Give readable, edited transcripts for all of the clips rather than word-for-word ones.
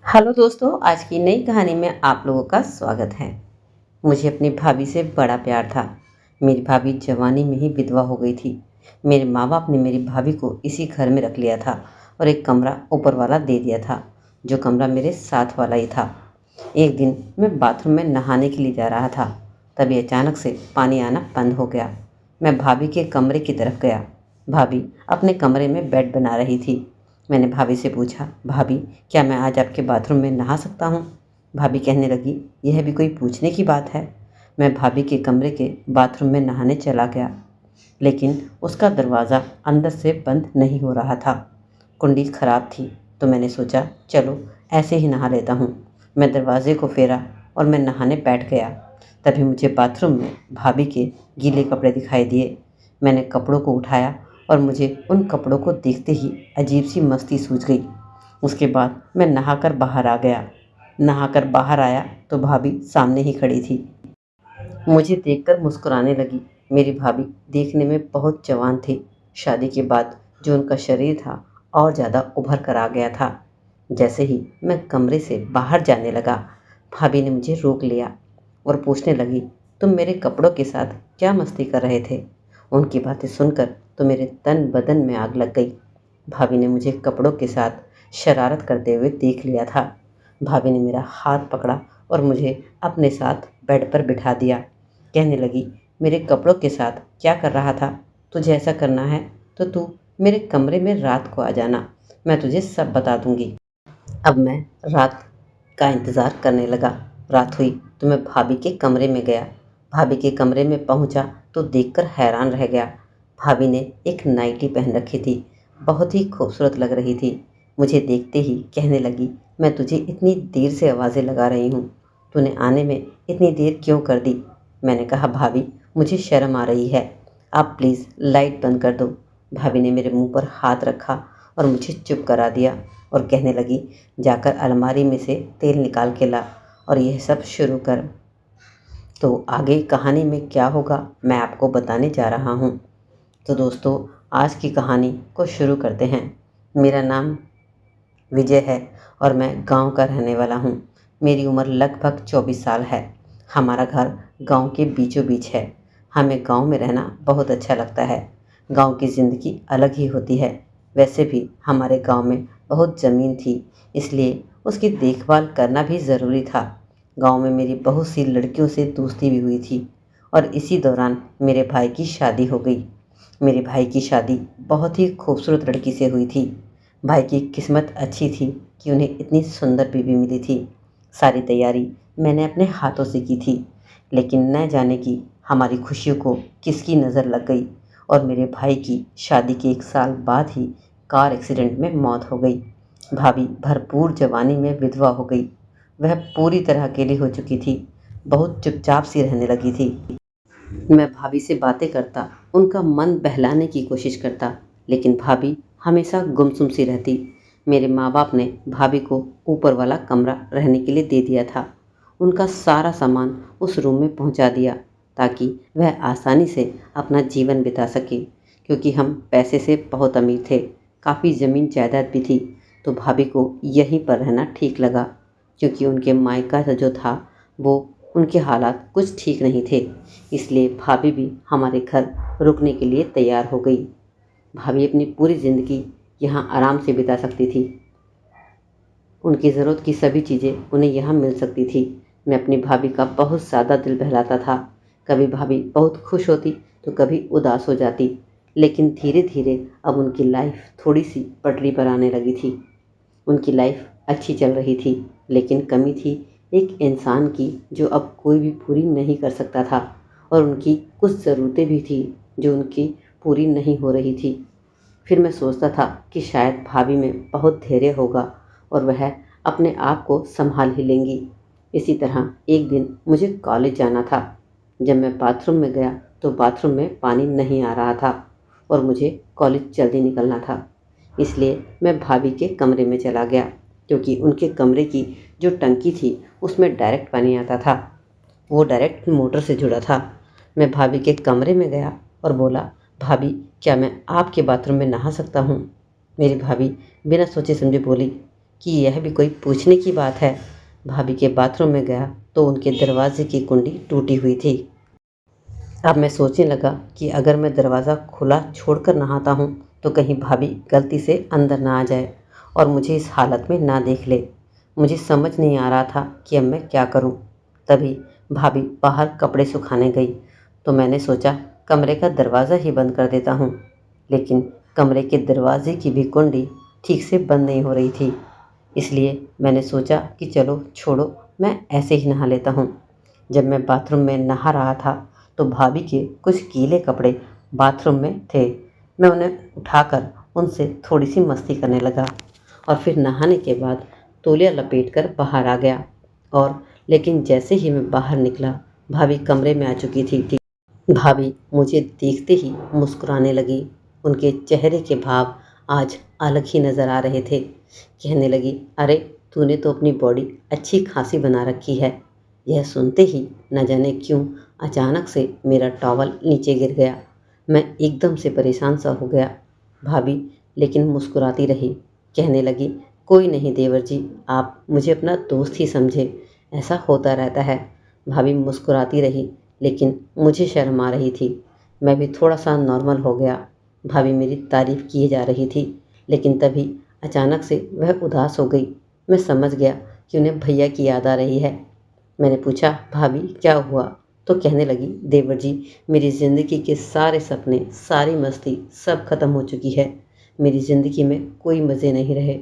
Hello दोस्तों, आज की नई कहानी में आप लोगों का स्वागत है। मुझे अपनी भाभी से बड़ा प्यार था। मेरी भाभी जवानी में ही विधवा हो गई थी। मेरे माँ बाप ने मेरी भाभी को इसी घर में रख लिया था और एक कमरा ऊपर वाला दे दिया था, जो कमरा मेरे साथ वाला ही था। एक दिन मैं बाथरूम में नहाने के लिए जा रहा था, तभी अचानक से पानी आना बंद हो गया। मैं भाभी के कमरे की तरफ गया। भाभी अपने कमरे में बेड बना रही थी। मैंने भाभी से पूछा, भाभी क्या मैं आज आपके बाथरूम में नहा सकता हूँ? भाभी कहने लगी, यह भी कोई पूछने की बात है। मैं भाभी के कमरे के बाथरूम में नहाने चला गया, लेकिन उसका दरवाज़ा अंदर से बंद नहीं हो रहा था। कुंडी खराब थी, तो मैंने सोचा चलो ऐसे ही नहा लेता हूँ। मैं दरवाजे को फेरा और मैं नहाने बैठ गया। तभी मुझे बाथरूम में भाभी के गीले कपड़े दिखाई दिए। मैंने कपड़ों को उठाया और मुझे उन कपड़ों को देखते ही अजीब सी मस्ती सूझ गई। उसके बाद मैं नहाकर बाहर आ गया। नहाकर बाहर आया तो भाभी सामने ही खड़ी थी। मुझे देखकर मुस्कुराने लगी। मेरी भाभी देखने में बहुत जवान थी। शादी के बाद जो उनका शरीर था और ज़्यादा उभर कर आ गया था। जैसे ही मैं कमरे से बाहर जाने लगा, भाभी ने मुझे रोक लिया और पूछने लगी, तुम मेरे कपड़ों के साथ क्या मस्ती कर रहे थे? उनकी बातें सुनकर तो मेरे तन बदन में आग लग गई। भाभी ने मुझे कपड़ों के साथ शरारत करते हुए देख लिया था। भाभी ने मेरा हाथ पकड़ा और मुझे अपने साथ बेड पर बिठा दिया। कहने लगी, मेरे कपड़ों के साथ क्या कर रहा था? तुझे ऐसा करना है तो तू मेरे कमरे में रात को आ जाना, मैं तुझे सब बता दूंगी। अब मैं रात का इंतज़ार करने लगा। रात हुई तो मैं भाभी के कमरे में गया। भाभी के कमरे में पहुंचा तो देखकर हैरान रह गया। भाभी ने एक नाइटी पहन रखी थी, बहुत ही खूबसूरत लग रही थी। मुझे देखते ही कहने लगी, मैं तुझे इतनी देर से आवाज़ें लगा रही हूँ, तूने आने में इतनी देर क्यों कर दी? मैंने कहा, भाभी मुझे शर्म आ रही है, आप प्लीज़ लाइट बंद कर दो। भाभी ने मेरे मुंह पर हाथ रखा और मुझे चुप करा दिया और कहने लगी, जाकर अलमारी में से तेल निकाल के ला और यह सब शुरू कर। तो आगे कहानी में क्या होगा मैं आपको बताने जा रहा हूँ। तो दोस्तों, आज की कहानी को शुरू करते हैं। मेरा नाम विजय है और मैं गांव का रहने वाला हूँ। मेरी उम्र लगभग 24 साल है। हमारा घर गांव के बीचों बीच है। हमें गांव में रहना बहुत अच्छा लगता है। गांव की ज़िंदगी अलग ही होती है। वैसे भी हमारे गांव में बहुत ज़मीन थी, इसलिए उसकी देखभाल करना भी ज़रूरी था। गांव में मेरी बहुत सी लड़कियों से दोस्ती भी हुई थी और इसी दौरान मेरे भाई की शादी हो गई। मेरे भाई की शादी बहुत ही खूबसूरत लड़की से हुई थी। भाई की किस्मत अच्छी थी कि उन्हें इतनी सुंदर बीवी मिली थी। सारी तैयारी मैंने अपने हाथों से की थी, लेकिन न जाने कि हमारी खुशियों को किसकी नज़र लग गई और मेरे भाई की शादी के 1 साल बाद ही कार एक्सीडेंट में मौत हो गई। भाभी भरपूर जवानी में विधवा हो गई। वह पूरी तरह अकेली हो चुकी थी, बहुत चुपचाप सी रहने लगी थी। मैं भाभी से बातें करता, उनका मन बहलाने की कोशिश करता, लेकिन भाभी हमेशा गुमसुम सी रहती। मेरे माँ बाप ने भाभी को ऊपर वाला कमरा रहने के लिए दे दिया था। उनका सारा सामान उस रूम में पहुंचा दिया ताकि वह आसानी से अपना जीवन बिता सके। क्योंकि हम पैसे से बहुत अमीर थे, काफ़ी ज़मीन जायदाद भी थी, तो भाभी को यहीं पर रहना ठीक लगा। क्योंकि उनके मायका जो था वो उनके हालात कुछ ठीक नहीं थे, इसलिए भाभी भी हमारे घर रुकने के लिए तैयार हो गई। भाभी अपनी पूरी ज़िंदगी यहाँ आराम से बिता सकती थी। उनकी ज़रूरत की सभी चीज़ें उन्हें यहाँ मिल सकती थी। मैं अपनी भाभी का बहुत ज़्यादा दिल बहलाता था। कभी भाभी बहुत खुश होती तो कभी उदास हो जाती, लेकिन धीरे धीरे अब उनकी लाइफ थोड़ी सी पटरी पर आने लगी थी। उनकी लाइफ अच्छी चल रही थी, लेकिन कमी थी एक इंसान की जो अब कोई भी पूरी नहीं कर सकता था, और उनकी कुछ ज़रूरतें भी थी जो उनकी पूरी नहीं हो रही थी। फिर मैं सोचता था कि शायद भाभी में बहुत धैर्य होगा और वह अपने आप को संभाल ही लेंगी। इसी तरह एक दिन मुझे कॉलेज जाना था। जब मैं बाथरूम में गया तो बाथरूम में पानी नहीं आ रहा था और मुझे कॉलेज जल्दी निकलना था। इसलिए मैं भाभी के कमरे में चला गया, क्योंकि उनके कमरे की जो टंकी थी उसमें डायरेक्ट पानी आता था। वो डायरेक्ट मोटर से जुड़ा था। मैं भाभी के कमरे में गया और बोला, भाभी क्या मैं आपके बाथरूम में नहा सकता हूँ? मेरी भाभी बिना सोचे समझे बोली, कि यह भी कोई पूछने की बात है। भाभी के बाथरूम में गया तो उनके दरवाजे की कुंडी टूटी हुई थी। अब मैं सोचने लगा कि अगर मैं दरवाज़ा खुला छोड़कर नहाता हूँ तो कहीं भाभी गलती से अंदर ना आ जाए और मुझे इस हालत में ना देख ले। मुझे समझ नहीं आ रहा था कि अब मैं क्या करूँ। तभी भाभी बाहर कपड़े सुखाने गई तो मैंने सोचा कमरे का दरवाज़ा ही बंद कर देता हूँ, लेकिन कमरे के दरवाजे की भी कुंडी ठीक से बंद नहीं हो रही थी। इसलिए मैंने सोचा कि चलो छोड़ो, मैं ऐसे ही नहा लेता हूँ। जब मैं बाथरूम में नहा रहा था तो भाभी के कुछ गीले कपड़े बाथरूम में थे। मैं उन्हें उठाकर उनसे थोड़ी सी मस्ती करने लगा और फिर नहाने के बाद तौलिया लपेट कर बाहर आ गया। और लेकिन जैसे ही मैं बाहर निकला भाभी कमरे में आ चुकी थी। भाभी मुझे देखते ही मुस्कुराने लगी। उनके चेहरे के भाव आज अलग ही नज़र आ रहे थे। कहने लगी, अरे तूने तो अपनी बॉडी अच्छी खासी बना रखी है। यह सुनते ही न जाने क्यों अचानक से मेरा टॉवल नीचे गिर गया। मैं एकदम से परेशान सा हो गया। भाभी लेकिन मुस्कुराती रही। कहने लगी, कोई नहीं देवर जी, आप मुझे अपना दोस्त ही समझे, ऐसा होता रहता है। भाभी मुस्कुराती रही लेकिन मुझे शर्म आ रही थी। मैं भी थोड़ा सा नॉर्मल हो गया। भाभी मेरी तारीफ़ किए जा रही थी लेकिन तभी अचानक से वह उदास हो गई। मैं समझ गया कि उन्हें भैया की याद आ रही है। मैंने पूछा, भाभी क्या हुआ? तो कहने लगी, देवर जी मेरी ज़िंदगी के सारे सपने, सारी मस्ती सब खत्म हो चुकी है। मेरी ज़िंदगी में कोई मज़े नहीं रहे।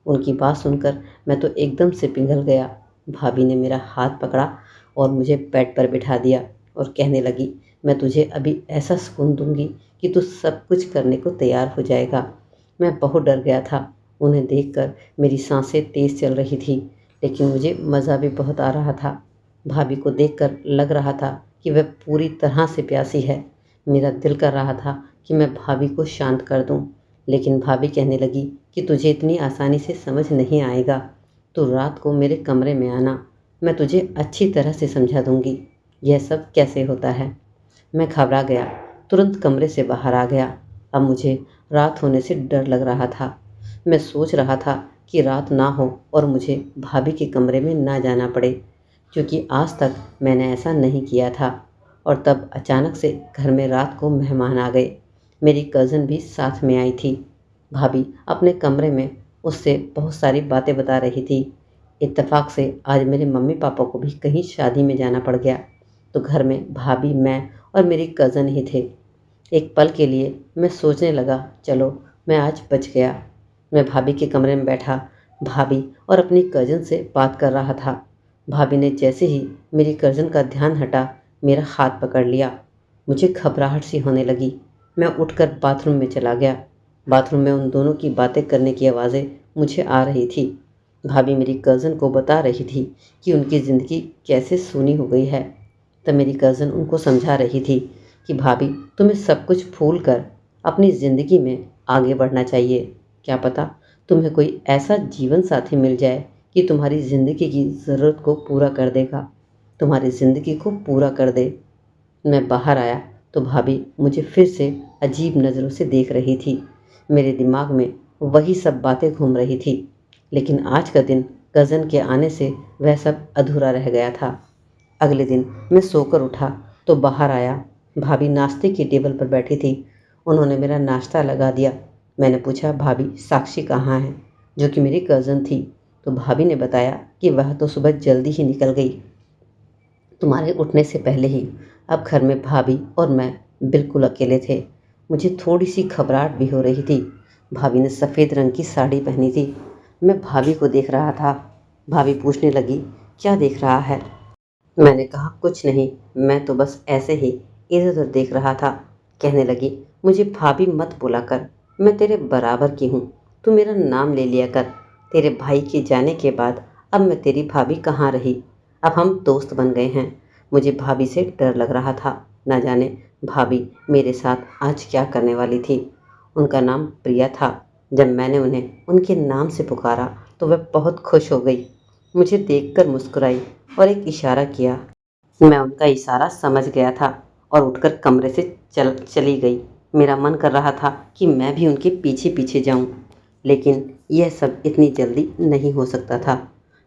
उनकी बात सुनकर मैं तो एकदम से पिघल गया। भाभी ने मेरा हाथ पकड़ा और मुझे बेड पर बिठा दिया और कहने लगी, मैं तुझे अभी ऐसा सुकून दूंगी कि तू सब कुछ करने को तैयार हो जाएगा। मैं बहुत डर गया था। उन्हें देखकर मेरी सांसें तेज़ चल रही थी लेकिन मुझे मज़ा भी बहुत आ रहा था। भाभी को देखकर लग रहा था कि वह पूरी तरह से प्यासी है। मेरा दिल कर रहा था कि मैं भाभी को शांत कर दूं, लेकिन भाभी कहने लगी कि तुझे इतनी आसानी से समझ नहीं आएगा। तू रात को मेरे कमरे में आना, मैं तुझे अच्छी तरह से समझा दूंगी यह सब कैसे होता है। मैं घबरा गया, तुरंत कमरे से बाहर आ गया। अब मुझे रात होने से डर लग रहा था। मैं सोच रहा था कि रात ना हो और मुझे भाभी के कमरे में ना जाना पड़े, क्योंकि आज तक मैंने ऐसा नहीं किया था। और तब अचानक से घर में रात को मेहमान आ गए। मेरी कज़न भी साथ में आई थी। भाभी अपने कमरे में उससे बहुत सारी बातें बता रही थी। इत्तेफाक से आज मेरे मम्मी पापा को भी कहीं शादी में जाना पड़ गया तो घर में भाभी, मैं और मेरी कज़न ही थे। एक पल के लिए मैं सोचने लगा, चलो मैं आज बच गया। मैं भाभी के कमरे में बैठा भाभी और अपनी कज़न से बात कर रहा था। भाभी ने जैसे ही मेरी कज़न का ध्यान हटा मेरा हाथ पकड़ लिया। मुझे घबराहट सी होने लगी। मैं उठकर बाथरूम में चला गया। बाथरूम में उन दोनों की बातें करने की आवाज़ें मुझे आ रही थी। भाभी मेरी कज़न को बता रही थी कि उनकी ज़िंदगी कैसे सूनी हो गई है। तब मेरी कज़न उनको समझा रही थी कि भाभी तुम्हें सब कुछ भूल कर अपनी ज़िंदगी में आगे बढ़ना चाहिए। क्या पता तुम्हें कोई ऐसा जीवन साथी मिल जाए कि तुम्हारी ज़िंदगी की ज़रूरत को पूरा कर देगा, तुम्हारी ज़िंदगी को पूरा कर दे। मैं बाहर आया तो भाभी मुझे फिर से अजीब नज़रों से देख रही थी। मेरे दिमाग में वही सब बातें घूम रही थी, लेकिन आज का दिन कज़न के आने से वह सब अधूरा रह गया था। अगले दिन मैं सोकर उठा तो बाहर आया। भाभी नाश्ते की टेबल पर बैठी थी। उन्होंने मेरा नाश्ता लगा दिया। मैंने पूछा, भाभी साक्षी कहाँ है, जो कि मेरी कज़न थी। तो भाभी ने बताया कि वह तो सुबह जल्दी ही निकल गई, तुम्हारे उठने से पहले ही। अब घर में भाभी और मैं बिल्कुल अकेले थे। मुझे थोड़ी सी घबराहट भी हो रही थी। भाभी ने सफ़ेद रंग की साड़ी पहनी थी। मैं भाभी को देख रहा था। भाभी पूछने लगी, क्या देख रहा है? मैंने कहा, कुछ नहीं, मैं तो बस ऐसे ही इधर उधर देख रहा था। कहने लगी, मुझे भाभी मत बुला कर, मैं तेरे बराबर की हूँ, तू मेरा नाम ले लिया कर। तेरे भाई के जाने के बाद अब मैं तेरी भाभी कहाँ रही, अब हम दोस्त बन गए हैं। मुझे भाभी से डर लग रहा था। न जाने भाभी मेरे साथ आज क्या करने वाली थी। उनका नाम प्रिया था। जब मैंने उन्हें उनके नाम से पुकारा तो वह बहुत खुश हो गई, मुझे देखकर मुस्कुराई और एक इशारा किया। मैं उनका इशारा समझ गया था और उठकर कमरे से चली गई। मेरा मन कर रहा था कि मैं भी उनके पीछे पीछे जाऊं, लेकिन यह सब इतनी जल्दी नहीं हो सकता था।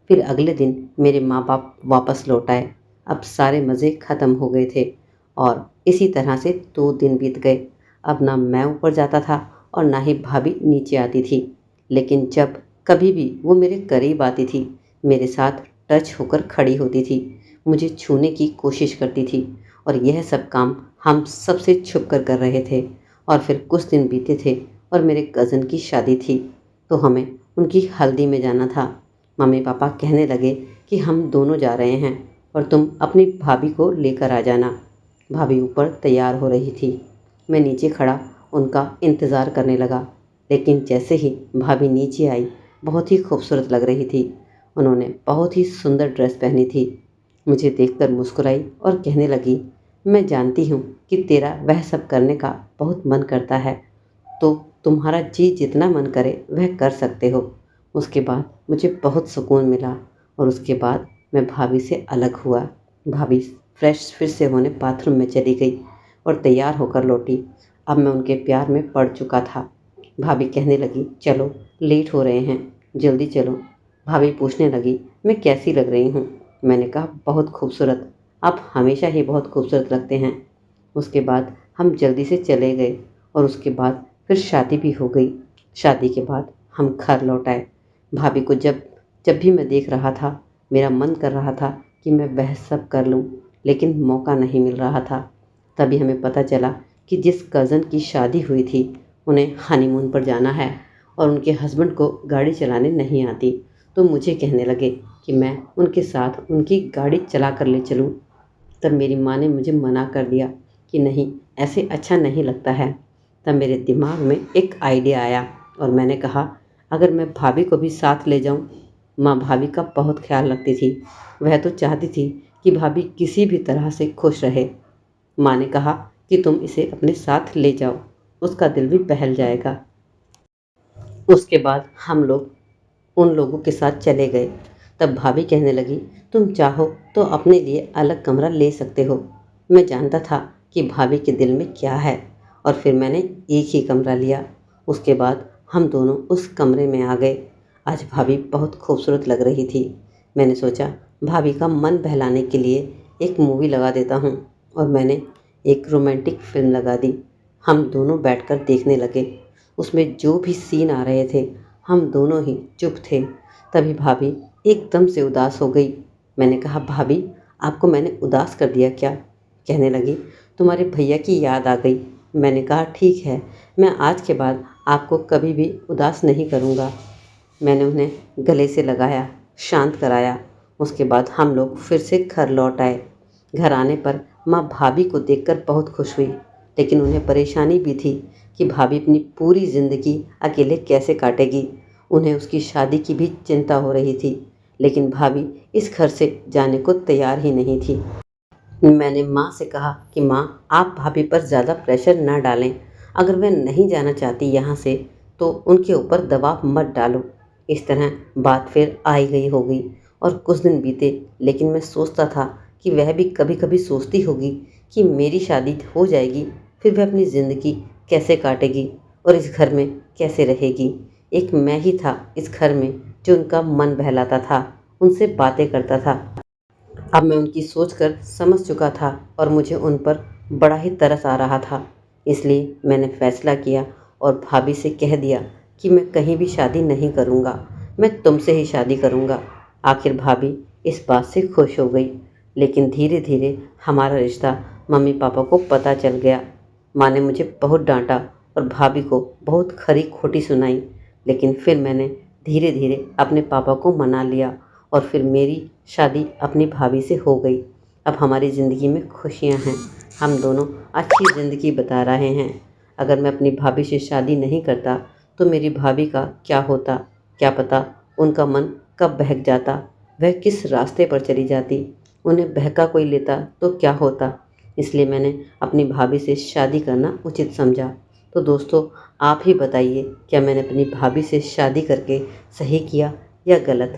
फिर अगले दिन मेरे माँ बाप वापस लौट आए। अब सारे मज़े ख़त्म हो गए थे और इसी तरह से 2 दिन बीत गए। अब ना मैं ऊपर जाता था और ना ही भाभी नीचे आती थी, लेकिन जब कभी भी वो मेरे करीब आती थी, मेरे साथ टच होकर खड़ी होती थी, मुझे छूने की कोशिश करती थी और यह सब काम हम सबसे छुप कर रहे थे। और फिर कुछ दिन बीते थे और मेरे कज़न की शादी थी, तो हमें उनकी हल्दी में जाना था। मम्मी पापा कहने लगे कि हम दोनों जा रहे हैं और तुम अपनी भाभी को लेकर आ जाना। भाभी ऊपर तैयार हो रही थी। मैं नीचे खड़ा उनका इंतज़ार करने लगा, लेकिन जैसे ही भाभी नीचे आई, बहुत ही खूबसूरत लग रही थी। उन्होंने बहुत ही सुंदर ड्रेस पहनी थी। मुझे देखकर मुस्कुराई और कहने लगी, मैं जानती हूँ कि तेरा वह सब करने का बहुत मन करता है, तो तुम्हारा जी जितना मन करे वह कर सकते हो। उसके बाद मुझे बहुत सुकून मिला और उसके बाद मैं भाभी से अलग हुआ। भाभी फ्रेश फिर से होने बाथरूम में चली गई और तैयार होकर लौटी। अब मैं उनके प्यार में पड़ चुका था। भाभी कहने लगी, चलो लेट हो रहे हैं, जल्दी चलो। भाभी पूछने लगी, मैं कैसी लग रही हूँ? मैंने कहा, बहुत खूबसूरत, आप हमेशा ही बहुत खूबसूरत लगते हैं। उसके बाद हम जल्दी से चले गए और उसके बाद फिर शादी भी हो गई। शादी के बाद हम घर लौट आए। भाभी को जब जब भी मैं देख रहा था, मेरा मन कर रहा था कि मैं वह सब कर लूं, लेकिन मौका नहीं मिल रहा था। तभी हमें पता चला कि जिस कज़न की शादी हुई थी, उन्हें हनीमून पर जाना है और उनके हस्बैंड को गाड़ी चलाने नहीं आती। तो मुझे कहने लगे कि मैं उनके साथ उनकी गाड़ी चला कर ले चलूं। तब मेरी माँ ने मुझे मना कर दिया कि नहीं, ऐसे अच्छा नहीं लगता है। तब मेरे दिमाग में एक आइडिया आया और मैंने कहा, अगर मैं भाभी को भी साथ ले जाऊं। माँ भाभी का बहुत ख्याल रखती थी। वह तो चाहती थी कि भाभी किसी भी तरह से खुश रहे। माँ ने कहा कि तुम इसे अपने साथ ले जाओ, उसका दिल भी बहल जाएगा। उसके बाद हम लोग उन लोगों के साथ चले गए। तब भाभी कहने लगी, तुम चाहो तो अपने लिए अलग कमरा ले सकते हो। मैं जानता था कि भाभी के दिल में क्या है और फिर मैंने एक ही कमरा लिया। उसके बाद हम दोनों उस कमरे में आ गए। आज भाभी बहुत खूबसूरत लग रही थी। मैंने सोचा भाभी का मन बहलाने के लिए एक मूवी लगा देता हूँ और मैंने एक रोमांटिक फिल्म लगा दी। हम दोनों बैठकर देखने लगे। उसमें जो भी सीन आ रहे थे, हम दोनों ही चुप थे। तभी भाभी एकदम से उदास हो गई। मैंने कहा, भाभी आपको मैंने उदास कर दिया क्या? कहने लगी, तुम्हारे भैया की याद आ गई। मैंने कहा, ठीक है, मैं आज के बाद आपको कभी भी उदास नहीं करूँगा। मैंने उन्हें गले से लगाया, शांत कराया। उसके बाद हम लोग फिर से घर लौट आए। घर आने पर माँ भाभी को देखकर बहुत खुश हुई, लेकिन उन्हें परेशानी भी थी कि भाभी अपनी पूरी ज़िंदगी अकेले कैसे काटेगी। उन्हें उसकी शादी की भी चिंता हो रही थी, लेकिन भाभी इस घर से जाने को तैयार ही नहीं थी। मैंने माँ से कहा कि माँ, आप भाभी पर ज़्यादा प्रेशर ना डालें। अगर वह नहीं जाना चाहती यहाँ से, तो उनके ऊपर दबाव मत डालो। इस तरह बात फिर आई गई हो गई और कुछ दिन बीते, लेकिन मैं सोचता था कि वह भी कभी कभी सोचती होगी कि मेरी शादी हो जाएगी, फिर वह अपनी ज़िंदगी कैसे काटेगी और इस घर में कैसे रहेगी। एक मैं ही था इस घर में जो उनका मन बहलाता था, उनसे बातें करता था। अब मैं उनकी सोच कर समझ चुका था और मुझे उन पर बड़ा ही तरस आ रहा था। इसलिए मैंने फैसला किया और भाभी से कह दिया कि मैं कहीं भी शादी नहीं करूँगा, मैं तुमसे ही शादी करूँगा। आखिर भाभी इस बात से खुश हो गई, लेकिन धीरे धीरे हमारा रिश्ता मम्मी पापा को पता चल गया। माँ ने मुझे बहुत डांटा और भाभी को बहुत खरी खोटी सुनाई, लेकिन फिर मैंने धीरे धीरे अपने पापा को मना लिया और फिर मेरी शादी अपनी भाभी से हो गई। अब हमारी ज़िंदगी में खुशियाँ हैं, हम दोनों अच्छी ज़िंदगी बता रहे हैं। अगर मैं अपनी भाभी से शादी नहीं करता तो मेरी भाभी का क्या होता, क्या पता उनका मन कब बहक जाता, वह किस रास्ते पर चली जाती, उन्हें बहका कोई लेता तो क्या होता। इसलिए मैंने अपनी भाभी से शादी करना उचित समझा। तो दोस्तों, आप ही बताइए, क्या मैंने अपनी भाभी से शादी करके सही किया या गलत?